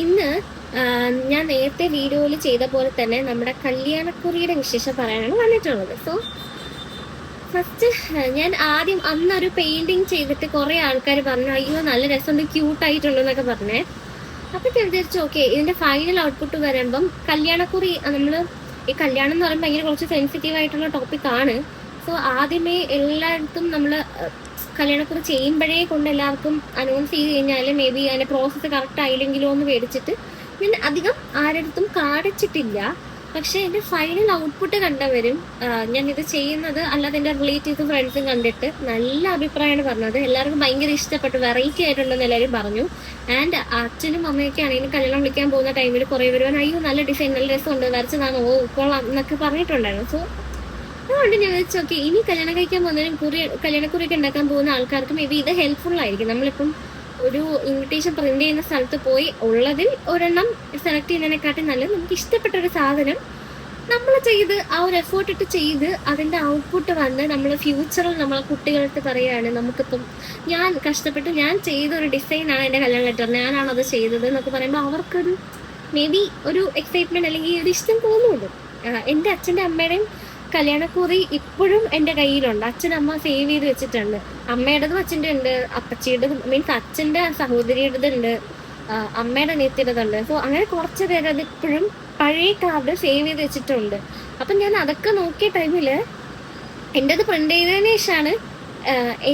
ഇന്ന് ഞാൻ നേരത്തെ വീഡിയോയിൽ ചെയ്ത പോലെ തന്നെ നമ്മുടെ കല്യാണക്കുറിയുടെ വിശേഷം പറയാനാണ് വന്നിട്ടുള്ളത്. സോ ഫസ്റ്റ് ഞാൻ ആദ്യം അന്നൊരു പെയിന്റിങ് ചെയ്തിട്ട് കുറെ ആൾക്കാർ പറഞ്ഞു അയ്യോ നല്ല രസമുണ്ട്, ക്യൂട്ടായിട്ടുണ്ടെന്നൊക്കെ പറഞ്ഞേ. അപ്പൊ ഞാൻ വിചാരിച്ചു ഓക്കെ ഇതിന്റെ ഫൈനൽ ഔട്ട്പുട്ട് വരുമ്പം കല്യാണക്കുറി ഈ കല്യാണം എന്ന് പറയുമ്പോൾ ഭയങ്കര കുറച്ച് സെൻസിറ്റീവ് ആയിട്ടുള്ള ടോപ്പിക് ആണ്. സോ ആദ്യമേ എല്ലായിടത്തും നമ്മൾ കല്യാണക്കുറി ചെയ്യുമ്പോഴേ കൊണ്ട് എല്ലാവർക്കും അനൗൺസ് ചെയ്ത് കഴിഞ്ഞാൽ മേ ബി അതിന്റെ പ്രോസസ്സ് കറക്റ്റ് ആയില്ലെങ്കിലോ എന്ന് മേടിച്ചിട്ട് ഞാൻ അധികം ആരടുത്തും കാണിച്ചിട്ടില്ല. പക്ഷെ എന്റെ ഫൈനൽ ഔട്ട്പുട്ട് കണ്ടവരും ഞാൻ ഇത് ചെയ്യുന്നത് അല്ലാതെ എന്റെ റിലേറ്റീവ്സും ഫ്രണ്ട്സും കണ്ടിട്ട് നല്ല അഭിപ്രായമാണ് പറഞ്ഞത്. എല്ലാവർക്കും ഭയങ്കര ഇഷ്ടപ്പെട്ടു, വെറൈറ്റി ആയിട്ടുണ്ടെന്ന് എല്ലാവരും പറഞ്ഞു. ആൻഡ് അച്ഛനും അമ്മയൊക്കെ ആണെങ്കിലും കല്യാണം വിളിക്കാൻ പോകുന്ന ടൈമിൽ കുറെ പേര് അയ്യോ നല്ല ഡിസൈൻ, നല്ല രസമുണ്ട്, വരച്ചതാണ്, ഓ കൊള്ളാം എന്നൊക്കെ പറഞ്ഞിട്ടുണ്ടായിരുന്നു. സോ അതുകൊണ്ട് ഞാൻ വെച്ച് ഓക്കെ ഇനി കല്യാണം കഴിക്കാൻ പോകുന്നതിനും കല്യാണക്കുറിയൊക്കെ ഉണ്ടാക്കാൻ പോകുന്ന ആൾക്കാർക്ക് മേ ബി ഇത് ഹെൽപ്ഫുൾ ആയിരിക്കും. നമ്മളിപ്പം ഒരു ഇൻവിറ്റേഷൻ പ്രിന്റ് ചെയ്യുന്ന സ്ഥലത്ത് പോയി ഉള്ളതിൽ ഒരെണ്ണം സെലക്ട് ചെയ്യുന്നതിനെക്കാട്ടി നല്ലത് നമുക്ക് ഇഷ്ടപ്പെട്ട ഒരു സാധനം നമ്മൾ ചെയ്ത് ആ ഒരു എഫേർട്ട് ഇട്ട് ചെയ്ത് അതിന്റെ ഔട്ട്പുട്ട് വന്ന് നമ്മൾ ഫ്യൂച്ചറിൽ നമ്മളെ കുട്ടികൾക്ക് പറയുകയാണ് നമുക്കിപ്പം ഞാൻ കഷ്ടപ്പെട്ട് ഞാൻ ചെയ്ത ഒരു ഡിസൈനാണ് എൻ്റെ കല്യാണ ലെറ്റർ, ഞാനാണത് ചെയ്തത് എന്നൊക്കെ പറയുമ്പോൾ അവർക്കൊരു മേ ബി ഒരു എക്സൈറ്റ്മെന്റ് അല്ലെങ്കിൽ ഒരു ഇഷ്ടം തോന്നുള്ളൂ. എൻ്റെ അച്ഛൻ്റെ അമ്മയുടെയും കല്യാണക്കുറി ഇപ്പോഴും എൻ്റെ കയ്യിലുണ്ട്. അച്ഛനമ്മ സേവ് ചെയ്ത് വെച്ചിട്ടുണ്ട്. അമ്മയുടേതും അച്ഛൻ്റെ ഉണ്ട്, അപ്പച്ചിയുടേതും മീൻസ് അച്ഛൻ്റെ സഹോദരിയുടേതുണ്ട്, അമ്മയുടെ അനിയത്തിയുടേതുണ്ട്. സോ അങ്ങനെ കുറച്ച് പേര് അത് ഇപ്പോഴും പഴയ കാർഡ് സേവ് ചെയ്ത് വെച്ചിട്ടുണ്ട്. അപ്പം ഞാൻ അതൊക്കെ നോക്കിയ ടൈമില് എൻ്റെത് പ്രിന്റ് ചെയ്തതിന് ശേഷമാണ്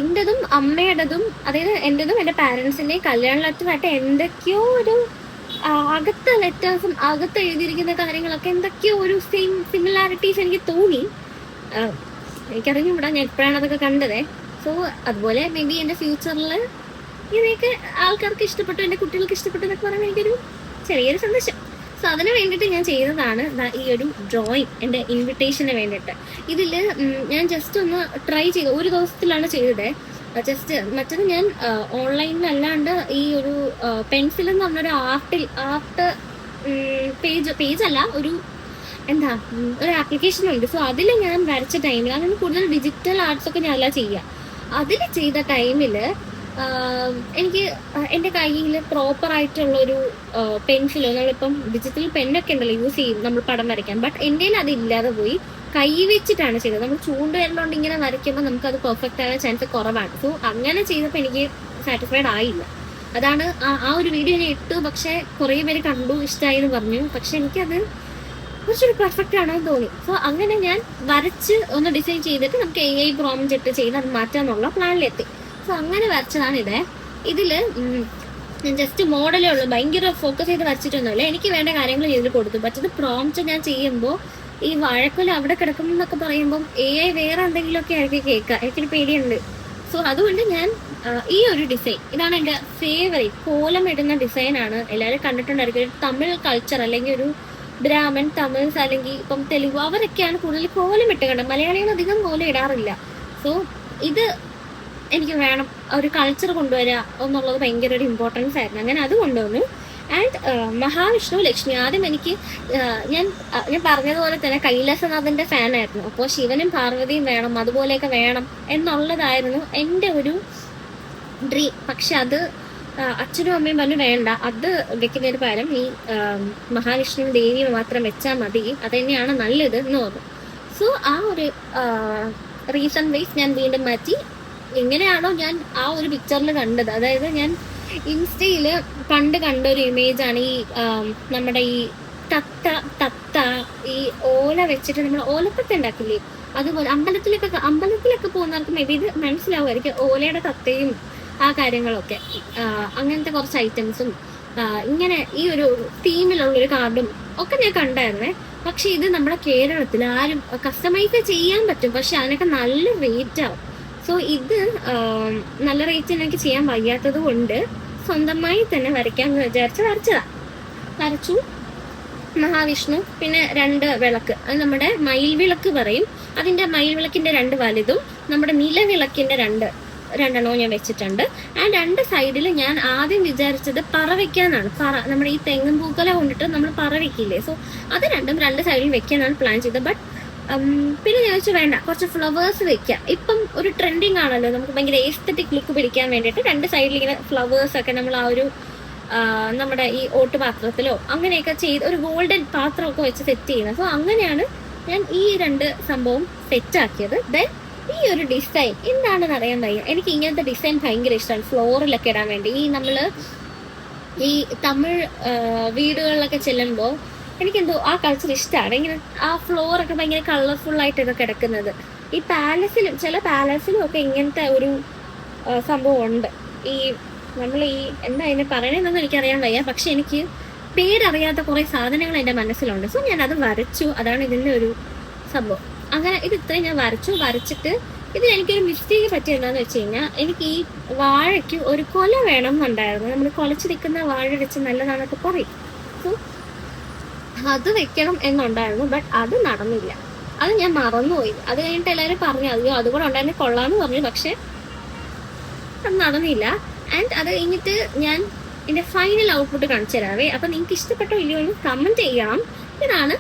എൻ്റെതും അമ്മയുടേതും അതായത് എൻ്റെതും എൻ്റെ പാരൻസിൻ്റെയും കല്യാണ ലെറ്ററായിട്ട് എന്തൊക്കെയോ ഒരു അകത്തെ ലെറ്റേഴ്സും അകത്ത് എഴുതിയിരിക്കുന്ന കാര്യങ്ങളൊക്കെ എന്തൊക്കെയോ ഒരു സിമിലാരിറ്റീസ് എനിക്ക് തോന്നി. എനിക്കറിഞ്ഞൂടാ ഞാൻ എപ്പോഴാണ് അതൊക്കെ കണ്ടത്. സോ അതുപോലെ മേ ബി എൻ്റെ ഫ്യൂച്ചറിൽ ഇങ്ങനെയൊക്കെ ആൾക്കാർക്ക് ഇഷ്ടപ്പെട്ടു, എൻ്റെ കുട്ടികൾക്ക് ഇഷ്ടപ്പെട്ടു എന്നൊക്കെ പറയുമ്പോൾ എനിക്കൊരു ചെറിയൊരു സന്തോഷം. സോ അതിന് വേണ്ടിയിട്ട് ഞാൻ ചെയ്തതാണ് ഈ ഒരു ഡ്രോയിങ് എൻ്റെ ഇൻവിറ്റേഷന് വേണ്ടിയിട്ട്. ഇതിൽ ഞാൻ ജസ്റ്റ് ഒന്ന് ട്രൈ ചെയ്തു, ഒരു ദിവസത്തിലാണ് ചെയ്തത്. ജസ്റ്റ് മറ്റത് ഞാൻ ഓൺലൈനിലല്ലാണ്ട് ഈ ഒരു പെൻസിൽ എന്ന് പറഞ്ഞൊരു ആർട്ട് പേജ് അല്ല, ഒരു ഒരു ആപ്ലിക്കേഷൻ ഉണ്ട്. സോ അതിൽ ഞാൻ വരച്ച ടൈമിൽ അതിന് കൂടുതൽ ഡിജിറ്റൽ ആർട്സ് ഒക്കെ ഞാനല്ല ചെയ്യുക. അതിൽ ചെയ്ത ടൈമിൽ എനിക്ക് എൻ്റെ കയ്യിൽ പ്രോപ്പർ ആയിട്ടുള്ളൊരു പെൻസിലോ നമ്മളിപ്പം ഡിജിറ്റൽ പെന്നൊക്കെ ഉണ്ടല്ലോ യൂസ് ചെയ്യും നമ്മൾ പടം വരയ്ക്കാൻ, ബട്ട് എൻ്റെ അതില്ലാതെ പോയി കൈ വെച്ചിട്ടാണ് ചെയ്തത്. നമ്മൾ ചൂണ്ടുവരലോണ്ട് ഇങ്ങനെ വരയ്ക്കുമ്പോൾ നമുക്കത് പെർഫെക്റ്റ് ആവാൻ ചാൻസ് കുറവാണ്. സോ അങ്ങനെ ചെയ്തപ്പോൾ എനിക്ക് സാറ്റിസ്ഫൈഡ് ആയില്ല. അതാണ് ആ ഒരു വീഡിയോ ഞാൻ ഇട്ടു, പക്ഷെ കുറേ പേര് കണ്ടു, ഇഷ്ടമായി എന്ന് പറഞ്ഞു. പക്ഷെ എനിക്കത് കുറച്ചൊരു പെർഫെക്റ്റ് ആണെന്ന് തോന്നി. സോ അങ്ങനെ ഞാൻ വരച്ച് ഒന്ന് ഡിസൈൻ ചെയ്തിട്ട് നമുക്ക് AI പ്രോംപ്റ്റ് ഇട്ട് ചെയ്ത് അത് മാറ്റാന്നുള്ള പ്ലാനിലെത്തി. സോ അങ്ങനെ വരച്ചതാണ് ഇത്. ഇതില് ഞാൻ ജസ്റ്റ് മോഡലേ ഉള്ളൂ, ഭയങ്കര ഫോക്കസ് ചെയ്ത് വരച്ചിട്ടൊന്നുമില്ല. എനിക്ക് വേണ്ട കാര്യങ്ങൾ ഇതിൽ കൊടുത്തു. മറ്റത് പ്രോംപ്റ്റ് ഞാൻ ചെയ്യുമ്പോൾ ഈ വാഴക്കൊല അവിടെ കിടക്കുന്നു എന്നൊക്കെ പറയുമ്പോൾ AI വേറെ എന്തെങ്കിലുമൊക്കെ ആയിരിക്കും കേൾക്കുക, എനിക്കൊരു പേടിയുണ്ട്. സോ അതുകൊണ്ട് ഞാൻ ഈ ഒരു ഡിസൈൻ, ഇതാണ് എൻ്റെ ഫേവറേറ്റ് കോലം ഇടുന്ന ഡിസൈനാണ്. എല്ലാവരും കണ്ടിട്ടുണ്ടായിരിക്കും. ഒരു തമിഴ് കൾച്ചർ അല്ലെങ്കിൽ ഒരു ബ്രാഹ്മൺ തമിഴ്സ് അല്ലെങ്കിൽ ഇപ്പം തെലുഗു അവരൊക്കെയാണ് കൂടുതൽ കോലം ഇട്ട് കണ്ടത്. മലയാളികൾ അധികം കോലം ഇടാറില്ല. സോ ഇത് എനിക്ക് വേണം, ഒരു കൾച്ചർ കൊണ്ടുവരിക എന്നുള്ളത് ഭയങ്കര ഒരു ഇമ്പോർട്ടൻസ് ആയിരുന്നു. അങ്ങനെ അത് കൊണ്ടുവന്നു. ആൻഡ് മഹാവിഷ്ണു ലക്ഷ്മി, ആദ്യം എനിക്ക് ഞാൻ പറഞ്ഞതുപോലെ തന്നെ കൈലാസനാഥന്റെ ഫാനായിരുന്നു. അപ്പോൾ ശിവനും പാർവതിയും വേണം, അതുപോലെയൊക്കെ വേണം എന്നുള്ളതായിരുന്നു എൻ്റെ ഒരു ഡ്രീം. പക്ഷെ അത് അച്ഛനും അമ്മയും പറഞ്ഞു വേണ്ട, അത് വെക്കുന്നതിന് പകരം ഈ മഹാവിഷ്ണു ദേവിയെ മാത്രം വെച്ചാൽ മതി, അത് തന്നെയാണ് നല്ലത് എന്ന് പറഞ്ഞു. സോ ആ ഒരു റീസൺ വൈസ് ഞാൻ വീണ്ടും മാറ്റി. എങ്ങനെയാണോ ഞാൻ ആ ഒരു പിക്ചറിൽ കണ്ടത്, അതായത് ഞാൻ ഇൻസ്റ്റയില് പണ്ട് കണ്ട ഒരു ഇമേജ് ആണ് ഈ നമ്മുടെ ഈ തത്ത ഈ ഓല വെച്ചിട്ട് നമ്മൾ ഓലപ്പത്ത ഉണ്ടാക്കില്ലേ, അതുപോലെ അമ്പലത്തിലൊക്കെ പോകുന്നവർക്ക് മേ ബി ഇത് മനസ്സിലാവുമായിരിക്കും. ഓലയുടെ തത്തയും ആ കാര്യങ്ങളൊക്കെ, അങ്ങനത്തെ കുറച്ച് ഐറ്റംസും ഇങ്ങനെ ഈ ഒരു തീമിലുള്ളൊരു കാർഡും ഒക്കെ ഞാൻ കണ്ടായിരുന്നേ. പക്ഷെ ഇത് നമ്മുടെ കേരളത്തിൽ ആരും കസ്റ്റമൈസ് ചെയ്യാൻ പറ്റും, പക്ഷെ അതിനൊക്കെ നല്ല റേറ്റ് ആവും. സോ ഇത് നല്ല റേറ്റിന് എനിക്ക് ചെയ്യാൻ വയ്യാത്തത് കൊണ്ട് സ്വന്തമായി തന്നെ വരയ്ക്കാമെന്ന് വിചാരിച്ച് വരച്ചു. മഹാവിഷ്ണു, പിന്നെ 2 വിളക്ക്, അത് നമ്മുടെ മയിൽ വിളക്ക് പറയും. അതിൻ്റെ മയിൽ വിളക്കിൻ്റെ 2 വലുതും നമ്മുടെ നിലവിളക്കിൻ്റെ രണ്ടെണ്ണവും ഞാൻ വെച്ചിട്ടുണ്ട്. ആൻഡ് 2 സൈഡിൽ ഞാൻ ആദ്യം വിചാരിച്ചത് പറ വെക്കാനാണ്. നമ്മുടെ ഈ തെങ്ങും പൂക്കല കൊണ്ടിട്ട് നമ്മൾ പറ വെക്കില്ലേ, സോ അത് 2 സൈഡിൽ വെക്കാനാണ് പ്ലാൻ ചെയ്തത്. ബട്ട് പിന്നെ ഞാൻ വെച്ചു വേണ്ട, കുറച്ച് ഫ്ലവേഴ്സ് വെക്കാം. ഇപ്പം ഒരു ട്രെൻഡിങ് ആണല്ലോ, നമുക്ക് ഭയങ്കര എസ്തെറ്റിക് ലുക്ക് പിടിക്കാൻ വേണ്ടിയിട്ട് 2 സൈഡിൽ ഇങ്ങനെ ഫ്ലവേഴ്സ് ഒക്കെ നമ്മൾ ആ ഒരു നമ്മുടെ ഈ ഓട്ടുപാത്രത്തിലോ അങ്ങനെയൊക്കെ ചെയ്ത് ഒരു ഗോൾഡൻ പാത്രമൊക്കെ വെച്ച് സെറ്റ് ചെയ്യുന്നത്. സോ അങ്ങനെയാണ് ഞാൻ ഈ 2 സംഭവം സെറ്റാക്കിയത്. ദെൻ ഈ ഒരു ഡിസൈൻ എന്താണെന്ന് അറിയാൻ വയ്യ, എനിക്ക് ഇങ്ങനത്തെ ഡിസൈൻ ഭയങ്കര ഇഷ്ടമാണ് ഫ്ലോറിലൊക്കെ ഇടാൻ വേണ്ടി. ഈ നമ്മള് ഈ തമിഴ് വീടുകളിലൊക്കെ ചെല്ലുമ്പോൾ എനിക്കെന്തോ ആ കൾച്ചർ ഇഷ്ടമാണ്. ഇങ്ങനെ ആ ഫ്ലോറൊക്കെ ഭയങ്കര കളർഫുൾ ആയിട്ടൊക്കെ കിടക്കുന്നത്. ഈ പാലസിലും ചില പാലസിലും ഒക്കെ ഇങ്ങനത്തെ ഒരു സംഭവം ഉണ്ട്. ഈ നമ്മൾ ഈ എന്താ അതിനെ പറയണമെന്നൊന്നും എനിക്കറിയാൻ വയ്യ, പക്ഷെ എനിക്ക് പേരറിയാത്ത കുറെ സാധനങ്ങൾ എൻ്റെ മനസ്സിലുണ്ട്. സോ ഞാൻ അത് വരച്ചു. അതാണ് ഇതിൻ്റെ ഒരു സംഭവം. അങ്ങനെ ഇത് ഇത്രയും ഞാൻ വരച്ചിട്ട് ഇതിൽ എനിക്കൊരു മിസ്റ്റേക്ക് പറ്റിയെന്താന്ന് വെച്ച് കഴിഞ്ഞാൽ, എനിക്ക് ഈ വാഴയ്ക്ക് ഒരു കൊല വേണം എന്നുണ്ടായിരുന്നു. നമ്മൾ കുലച്ച് നിൽക്കുന്ന വാഴ വെച്ച് നല്ലതാണെന്നൊക്കെ പറയും. സോ അത് വെക്കണം എന്നുണ്ടായിരുന്നു, ബട്ട് അത് നടന്നില്ല. അത് ഞാൻ മറന്നുപോയി. അത് കഴിഞ്ഞിട്ട് എല്ലാവരും പറഞ്ഞു അയ്യോ അതുകൂടെ ഉണ്ടായിരുന്നു കൊള്ളാന്ന് പറഞ്ഞു, പക്ഷെ അത് നടന്നില്ല. ആൻഡ് അത് കഴിഞ്ഞിട്ട് ഞാൻ എൻ്റെ ഫൈനൽ ഔട്ട്പുട്ട് കാണിച്ചു തരാവേ. അപ്പം നിങ്ങൾക്ക് ഇഷ്ടപ്പെട്ടോ ഇല്ലയോ എന്ന് കമൻറ്റ് ചെയ്യണം. ഇതാണ്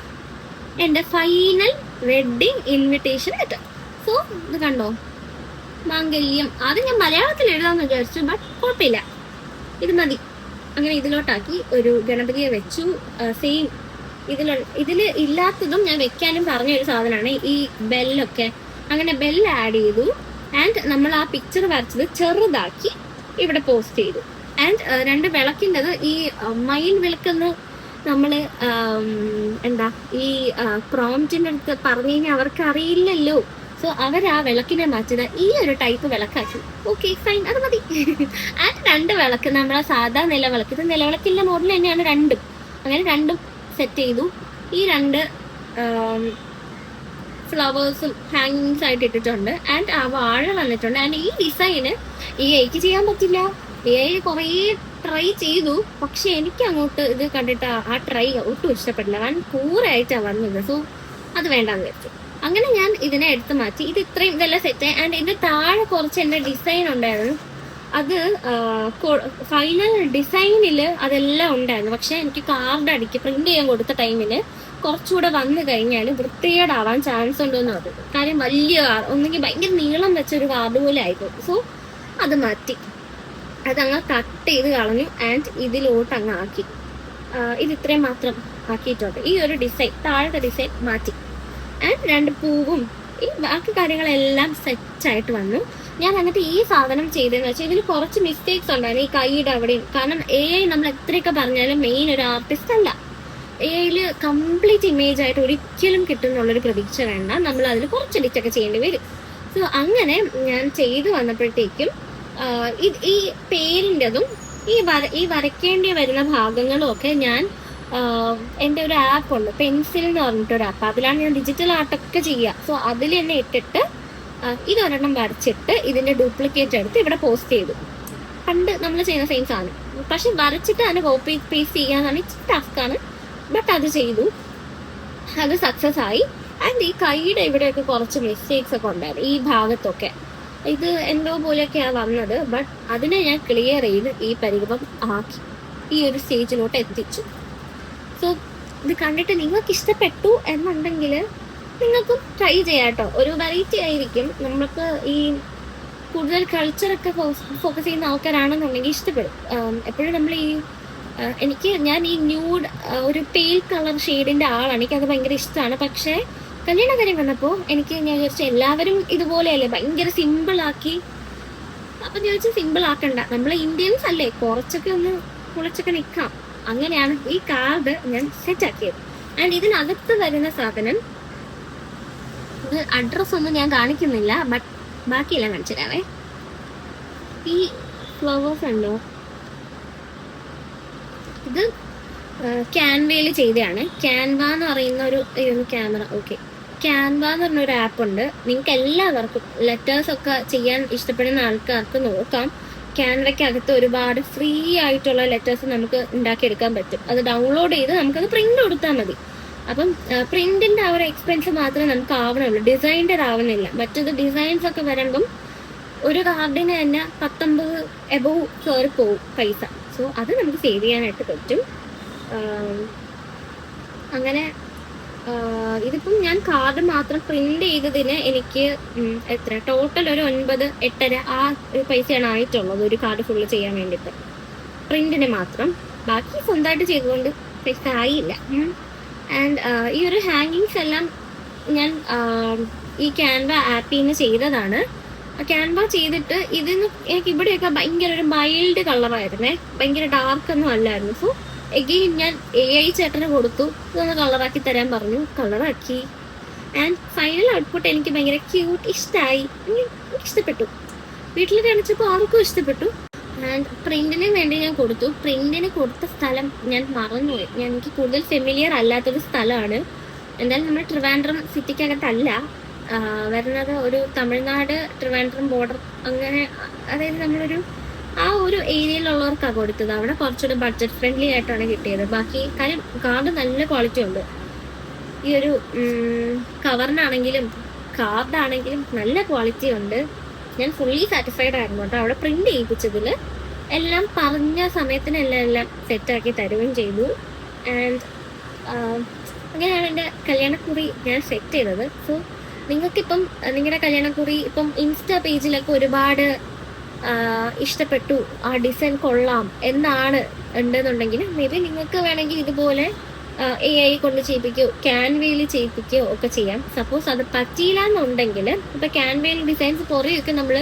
എൻ്റെ final wedding invitation letter. So ഇത് കണ്ടോ, മാംഗല്യം. ആദ്യം ഞാൻ മലയാളത്തിൽ എഴുതാമെന്ന് വിചാരിച്ചു, ബട്ട് കുഴപ്പമില്ല, ഇത് മതി. അങ്ങനെ ഇതിലോട്ടാക്കി ഒരു ഗണപതിയെ വെച്ചു. സെയിം ഇതിൽ ഇല്ലാത്തതും ഞാൻ വെക്കാനും പറഞ്ഞൊരു സാധനമാണ് ഈ ബെല്ലൊക്കെ. അങ്ങനെ ബെല്ല് ആഡ് ചെയ്തു. ആൻഡ് നമ്മൾ ആ പിക്ചർ വരച്ചത് ചെറുതാക്കി ഇവിടെ പോസ്റ്റ് ചെയ്തു. ആൻഡ് 2 വിളക്കിൻ്റെത് ഈ മൈൻ വിളക്കെന്ന് നമ്മൾ എന്താ ഈ പ്രോംപ്റ്റിൻ്റെ അടുത്ത് പറഞ്ഞു കഴിഞ്ഞാൽ അവർക്ക് അറിയില്ലല്ലോ. സോ അവർ ആ വിളക്കിനെ മാറ്റിയത് ഈ ഒരു ടൈപ്പ് വിളക്കാക്കി. ഓക്കെ ഫൈൻ, അത് മതി. ആൻഡ് 2 വിളക്ക് നമ്മളെ സാധാ നിലവിളക്ക്, ഇത് നിലവിളക്കിൻ്റെ മോഡൽ തന്നെയാണ് 2ഉം. അങ്ങനെ 2ഉം സെറ്റ് ചെയ്തു. ഈ 2 ഫ്ലവേഴ്സും ഹാങ്ങിങ്സ് ആയിട്ട് ഇട്ടിട്ടുണ്ട്. ആൻഡ് ആ വാഴ വന്നിട്ടുണ്ട്. ആൻഡ് ഈ ഡിസൈന് എഐക്ക് ചെയ്യാൻ പറ്റില്ല. എഐ കുറേ ട്രൈ ചെയ്തു, പക്ഷെ എനിക്ക് അങ്ങോട്ട് ഇത് കണ്ടിട്ട് ആ ട്രൈ ഒട്ടും ഇഷ്ടപ്പെട്ടില്ല. കാരണം കൂറായിട്ടാണ് വന്നത്. സോ അത് വേണ്ടാന്ന് വെച്ചു. അങ്ങനെ ഞാൻ ഇതിനെ എടുത്തു മാറ്റി. ഇത് ഇത്രയും ഇതെല്ലാം സെറ്റായി. ആൻഡ് ഇതിന്റെ താഴെ കുറച്ച് എൻ്റെ ഡിസൈൻ ഉണ്ടായിരുന്നു. അത് ഫൈനൽ ഡിസൈനിൽ അതെല്ലാം ഉണ്ടായിരുന്നു. പക്ഷെ എനിക്ക് കാർഡ് അടിക്ക് പ്രിന്റ് ചെയ്യാൻ കൊടുത്ത ടൈമിൽ കുറച്ചുകൂടെ വന്നു കഴിഞ്ഞാൽ വൃത്തികേടാവാൻ ചാൻസ് ഉണ്ടോന്ന് പറഞ്ഞു. കാര്യം വലിയ ഒന്നെങ്കിൽ ഭയങ്കര നീളം വെച്ചൊരു കാർഡ് പോലെ ആയിപ്പോയി. സോ അത് മാറ്റി, അതങ്ങ് കട്ട് ചെയ്ത് കളഞ്ഞു. ആൻഡ് ഇതിലോട്ട് അങ്ങ് ആക്കി. ഇത് ഇത്രയും മാത്രം ആക്കിയിട്ടുണ്ട്. ഈ ഒരു ഡിസൈൻ താഴത്തെ ഡിസൈൻ മാറ്റി. ആൻഡ് 2 പൂവും ഈ ബാക്കി കാര്യങ്ങളെല്ലാം സെറ്റായിട്ട് വന്നു. ഞാൻ എന്നിട്ട് ഈ സാധനം ചെയ്തതെന്ന് വെച്ചാൽ ഇതിൽ കുറച്ച് മിസ്റ്റേക്സ് ഉണ്ടായിരുന്നു ഈ കൈയുടെ അവിടെയും. കാരണം AI നമ്മൾ എത്രയൊക്കെ പറഞ്ഞാലും മെയിൻ ഒരു ആർട്ടിസ്റ്റ് അല്ല. AI കംപ്ലീറ്റ് ഇമേജ് ആയിട്ട് ഒരിക്കലും കിട്ടുന്നുള്ളൊരു പ്രതീക്ഷ വേണ്ട. നമ്മൾ അതിൽ കുറച്ച് എഡിറ്റൊക്കെ ചെയ്യേണ്ടി വരും. സോ അങ്ങനെ ഞാൻ ചെയ്തു വന്നപ്പോഴത്തേക്കും ഈ പേരിൻ്റെതും ഈ വരയ്ക്കേണ്ടി വരുന്ന ഭാഗങ്ങളും ഒക്കെ ഞാൻ എൻ്റെ ഒരു ആപ്പ് ഉണ്ട്, പെൻസിൽ എന്ന് പറഞ്ഞിട്ടൊരു ആപ്പ്. അതിലാണ് ഞാൻ ഡിജിറ്റൽ ആർട്ടൊക്കെ ചെയ്യുക. സോ അതിൽ തന്നെ ഇട്ടിട്ട് ഇതൊരെണ്ണം വരച്ചിട്ട് ഇതിൻ്റെ ഡ്യൂപ്ലിക്കേറ്റ് എടുത്ത് ഇവിടെ പോസ്റ്റ് ചെയ്തു. പണ്ട് നമ്മൾ ചെയ്യുന്ന സെയിം സാധനം, പക്ഷെ വരച്ചിട്ട് അതിനെ കോപ്പി പേസ്റ്റ് ചെയ്യാന്നാണ് ഇച്ചിരി ടാസ്ക്കാണ്. ബട്ട് അത് ചെയ്തു, അത് സക്സസ് ആയി. ആൻഡ് ഈ കൈയുടെ ഇവിടെയൊക്കെ കുറച്ച് മിസ്റ്റേക്സ് ഒക്കെ ഉണ്ടായിരുന്നു ഈ ഭാഗത്തൊക്കെ. ഇത് എന്തോ പോലെയൊക്കെയാണ് വന്നത്. ബട്ട് അതിനെ ഞാൻ ക്ലിയർ ചെയ്ത് ഈ പരിഗണം ആക്കി ഈ ഒരു സ്റ്റേജിലോട്ട് എത്തിച്ചു. സോ ഇത് കണ്ടിട്ട് നിങ്ങൾക്ക് ഇഷ്ടപ്പെട്ടു എന്നുണ്ടെങ്കിൽ നിങ്ങൾക്കും ട്രൈ ചെയ്യാം കേട്ടോ. ഒരു വെറൈറ്റി ആയിരിക്കും. നമുക്ക് ഈ കൂടുതൽ കൾച്ചറൊക്കെ ഫോക്കസ് ചെയ്യുന്ന ആൾക്കാരാണെന്നുണ്ടെങ്കിൽ ഇഷ്ടപ്പെടും. എപ്പോഴും നമ്മൾ ഈ ഞാൻ ഈ ന്യൂഡ് ഒരു പെയിൽ കളർ ഷെയ്ഡിൻ്റെ ആളാണ്. എനിക്കത് ഭയങ്കര ഇഷ്ടമാണ്. പക്ഷേ കല്യാണക്കാര്യം വന്നപ്പോൾ ഞാൻ വിചാരിച്ചു എല്ലാവരും ഇതുപോലെയല്ലേ, ഭയങ്കര സിമ്പിളാക്കി. അപ്പം ചോദിച്ചാൽ സിമ്പിൾ ആക്കണ്ട, നമ്മൾ ഇന്ത്യൻസ് അല്ലേ, കുറച്ചൊക്കെ ഒന്ന് കുളിച്ചൊക്കെ നിൽക്കാം. അങ്ങനെയാണ് ഈ കാർഡ് ഞാൻ സെറ്റാക്കിയത്. ആൻഡ് ഇതിനകത്ത് വരുന്ന സാധനം, ഇത് അഡ്രസ് ഒന്നും ഞാൻ കാണിക്കുന്നില്ല, ബട്ട് ബാക്കിയെല്ലാം കാണിച്ചു തരാവേ. ഈ ഫ്ലവേഴ്സ് ഉണ്ടോ, ഇത് ക്യാൻവയിൽ ചെയ്തതാണ്. ക്യാൻവ എന്ന് പറയുന്ന ഒരു ക്യാമറ, ഓക്കെ, ക്യാൻവ എന്ന് പറഞ്ഞൊരു ആപ്പ് ഉണ്ട്. നിങ്ങൾക്ക് എല്ലാവർക്കും ലെറ്റേഴ്സ് ഒക്കെ ചെയ്യാൻ ഇഷ്ടപ്പെടുന്ന ആൾക്കാർക്ക് നോക്കാം. ക്യാൻവയ്ക്കകത്ത് ഒരുപാട് ഫ്രീ ആയിട്ടുള്ള ലെറ്റേഴ്സ് നമുക്ക് ഉണ്ടാക്കിയെടുക്കാൻ പറ്റും. അത് ഡൗൺലോഡ് ചെയ്ത് നമുക്കത് പ്രിന്റ് കൊടുത്താൽ മതി. അപ്പം പ്രിന്റിന്റെ ആ ഒരു എക്സ്പെൻസ് മാത്രമേ നമുക്ക് ആവണുള്ളൂ, ഡിസൈൻ്റെ ആവുന്നില്ല. മറ്റത് ഡിസൈൻസ് ഒക്കെ വരുമ്പം ഒരു കാർഡിന് തന്നെ 19 എബോവ് കയറി പോവും പൈസ. സോ അത് നമുക്ക് സേവ് ചെയ്യാനായിട്ട് പറ്റും. അങ്ങനെ ഇതിപ്പം ഞാൻ കാർഡ് മാത്രം പ്രിന്റ് ചെയ്തതിന് എനിക്ക് എത്ര ടോട്ടൽ ഒരു 9-8.5 ആ ഒരു പൈസയാണ് ആയിട്ടുള്ളത് ഒരു കാർഡ് ഫുള്ള് ചെയ്യാൻ വേണ്ടിയിട്ട്. പ്രിന്റിന് മാത്രം. ബാക്കി സ്വന്തമായിട്ട് ചെയ്തുകൊണ്ട് പൈസ ആയില്ല. ആൻഡ് ഈ ഒരു ഹാങ്ങിങ്സ് എല്ലാം ഞാൻ ഈ ക്യാൻവ ആപ്പിൽ നിന്ന് ചെയ്തതാണ്. ക്യാൻവ ചെയ്തിട്ട് ഇതിന് എനിക്ക് ഇവിടെയൊക്കെ ഭയങ്കര ഒരു മൈൽഡ് കളറായിരുന്നേ, ഭയങ്കര ഡാർക്ക് ഒന്നും അല്ലായിരുന്നു. സോ എഗെയിൻ ഞാൻ AI ചേട്ടന് കൊടുത്തു, ഇതൊന്ന് കളറാക്കി തരാൻ പറഞ്ഞു, കളറാക്കി. ആൻഡ് ഫൈനൽ ഔട്ട്പുട്ട് എനിക്ക് ഭയങ്കര ക്യൂട്ട്, ഇഷ്ടമായി, എനിക്ക് ഇഷ്ടപ്പെട്ടു. വീട്ടിൽ കാണിച്ചപ്പോൾ ആർക്കും ഇഷ്ടപ്പെട്ടു. ആൻഡ് പ്രിന്റിന് വേണ്ടി ഞാൻ കൊടുത്തു. പ്രിന്റിന് കൊടുത്ത സ്ഥലം ഞാൻ മറന്നുപോയി. എനിക്ക് കൂടുതൽ ഫെമിലിയർ അല്ലാത്തൊരു സ്ഥലമാണ്. എന്തായാലും നമ്മൾ ട്രിവാൻഡ്രം സിറ്റിക്കകത്തല്ല വരുന്നത്, ഒരു തമിഴ്നാട് ട്രിവാൻഡ്രം ബോർഡർ അങ്ങനെ, അതായത് നമ്മളൊരു ആ ഒരു ഏരിയയിലുള്ളവർക്കാണ് കൊടുത്തത്. അവിടെ കുറച്ചുകൂടി ബഡ്ജറ്റ് ഫ്രണ്ട്ലി ആയിട്ടാണ് കിട്ടിയത്. ബാക്കി കാര്യം കാർഡ് നല്ല ക്വാളിറ്റി ഉണ്ട്. ഈ ഒരു കവറിനാണെങ്കിലും കാർഡാണെങ്കിലും നല്ല ക്വാളിറ്റി ഉണ്ട്. ഞാൻ ഫുള്ളി സാറ്റിസ്ഫൈഡ് ആയിരുന്നു കേട്ടോ. അവിടെ പ്രിന്റ് ചെയ്യിപ്പിച്ചതിൽ എല്ലാം പറഞ്ഞ സമയത്തിന് എല്ലാം സെറ്റാക്കി തരുകയും ചെയ്തു. ആൻഡ് അങ്ങനെയാണ് എൻ്റെ കല്യാണക്കുറി ഞാൻ സെറ്റ് ചെയ്തത്. സോ നിങ്ങൾക്കിപ്പം നിങ്ങളുടെ കല്യാണക്കുറി ഇപ്പം ഇൻസ്റ്റാ പേജിലൊക്കെ ഒരുപാട് ഇഷ്ടപ്പെട്ടു, ആ ഡിസൈൻ കൊള്ളാം എന്നാണ് ഉണ്ടെന്നുണ്ടെങ്കിൽ മേ ബി നിങ്ങൾക്ക് വേണമെങ്കിൽ ഇതുപോലെ AI കൊണ്ട് ചെയ്യിപ്പിക്കുകയോ ക്യാൻവയിൽ ചെയ്യിപ്പിക്കുകയോ ഒക്കെ ചെയ്യാം. സപ്പോസ് അത് പറ്റിയില്ല എന്നുണ്ടെങ്കിൽ ഇപ്പം ക്യാൻവയിൽ ഡിസൈൻസ് പുറകെയൊക്കെ നമ്മൾ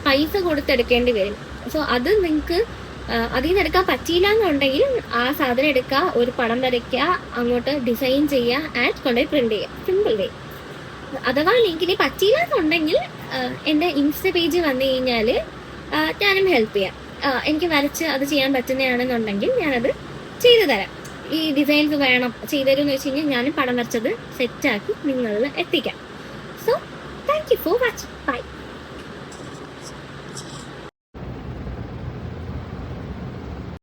പൈസ കൊടുത്തെടുക്കേണ്ടി വരും. സോ അത് നിങ്ങൾക്ക് അതിൽ നിന്ന് എടുക്കാൻ പറ്റിയില്ല എന്നുണ്ടെങ്കിൽ ആ സാധനം എടുക്കുക, ഒരു പടം വരയ്ക്കുക, അങ്ങോട്ട് ഡിസൈൻ ചെയ്യുക, ആൻഡ് കൊണ്ടുപോയി പ്രിന്റ് ചെയ്യുക. Simple way. അഥവാ ലിങ്കിന് പറ്റിയില്ല എന്നുണ്ടെങ്കിൽ എൻ്റെ ഇൻസ്റ്റ പേജ് വന്നു കഴിഞ്ഞാൽ ഞാനും ഹെൽപ്പ് ചെയ്യാം. എനിക്ക് വരച്ച് അത് ചെയ്യാൻ പറ്റുന്നതാണെന്നുണ്ടെങ്കിൽ ഞാനത് ചെയ്തു തരാം. ഈ ഡിസൈൻസ് വേണം ചെയ്തുതരുമെന്ന് വെച്ച് കഴിഞ്ഞാൽ ഞാനും പടം വരച്ചത് സെറ്റാക്കി നിങ്ങളിൽ എത്തിക്കാം. So thank you for watching. By.